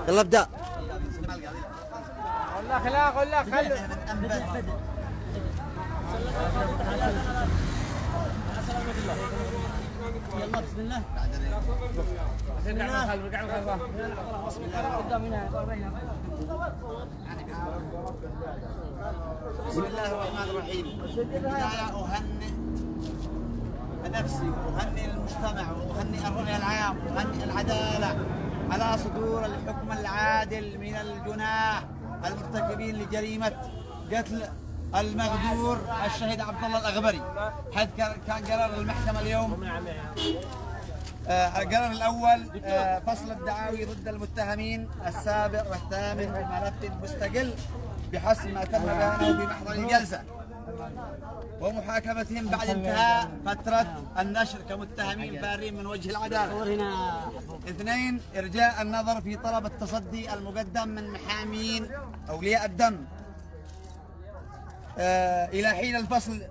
يلا ابدأ. والله خلي يلا بسم الله. بسم الله الرحمن الرحيم. بداية أهنئ نفسي وأهنئ المجتمع وأهنئ الرأي العام وأهنئ العدالة على صدور الحكم العادل من الجناه المرتكبين لجريمة قتل المغدور الشهيد عبد الله الأغبري، حيث كان قرار المحكمة اليوم القرار الأول فصل الدعاوي ضد المتهمين السابع والثامن بملف مستقل بحسب ما تم بيانه في محضر الجلسة، ومحاكمتهم بعد انتهاء فترة النشر كمتهمين فارين من وجه العدالة. 2. إرجاء النظر في طلب التصدي المقدم من محامين أولياء الدم إلى حين الفصل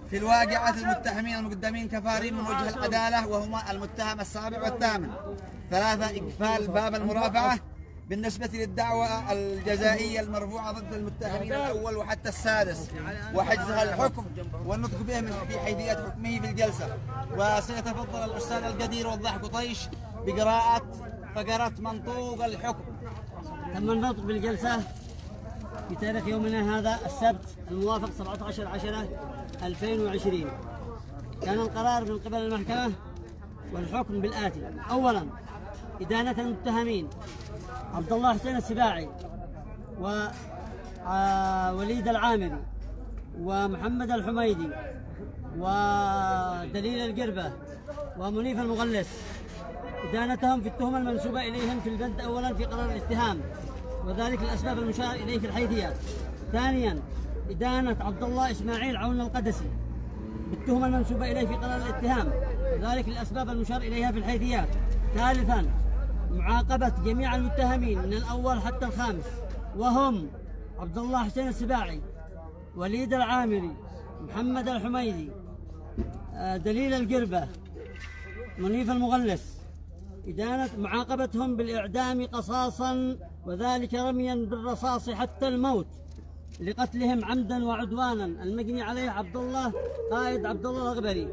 في الواقعات المتهمين المقدمين كفارين من وجه العدالة، وهما المتهم السابع والثامن. 3. إقفال باب المرافعة بالنسبة للدعوى الجزائية المرفوعة ضد المتهمين الأول وحتى السادس، وحجزها الحكم والنطق به في حيثية حكمه في الجلسة. وسيتفضل الأستاذ القدير وضاح قطيش بقراءة فقرة منطوق الحكم. تم النطق بالجلسة في تاريخ يومنا هذا السبت الموافق 17/10/2020. كان القرار من قبل المحكمة والحكم بالآتي: أولا، إدانة المتهمين عبد الله حسين السباعي ووليد العامري ومحمد الحميدي ودليل القربة ومنيف المغلس، إدانتهم في التهمة المنسوبة إليهم في البند أولا في قرار الاتهام، وذلك الأسباب المشار إليه في الحيثيات. ثانيا، إدانة عبد الله إسماعيل عون القدسي بالتهمة المنسوبة إليه في قرار الاتهام، وذلك الأسباب المشار إليها في الحيثيات. ثالثا، معاقبة جميع المتهمين من الأول حتى الخامس، وهم عبد الله حسين السباعي، وليد العامري، محمد الحميدي، دليل القربة، منيف المغلس، إدانة معاقبتهم بالإعدام قصاصا، وذلك رميا بالرصاص حتى الموت لقتلهم عمدا وعدوانا المجني عليه عبد الله قائد عبد الله الأغبري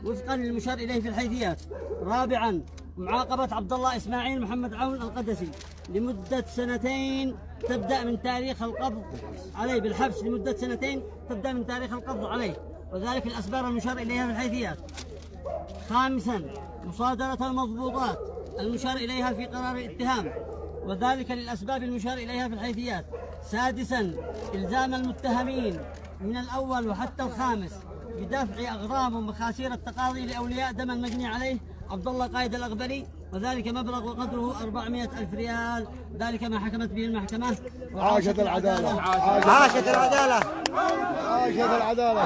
وفقا للمشار إليه في الحيثيات. رابعا، معاقبة عبد الله إسماعيل محمد عون القدسي لمدة 2 تبدأ من تاريخ القبض عليه بالحبس لمدة 2 تبدأ من تاريخ القبض عليه، وذلك الأسباب المشار إليها في الحيثيات. خامسا، مصادرة المضبوطات المشار إليها في قرار الاتهام، وذلك للأسباب المشار إليها في الحيثيات. سادسا، إلزام المتهمين من الأول وحتى الخامس بدفع أغرام ومخاسير التقاضي لأولياء دم المجني عليه عبد الله قائد الأغبري، وذلك مبلغ وقدره 400,000 ريال، ذلك ما حكمت به المحكمة. عاشت العدالة. عاشت العدالة. عاشت العدالة.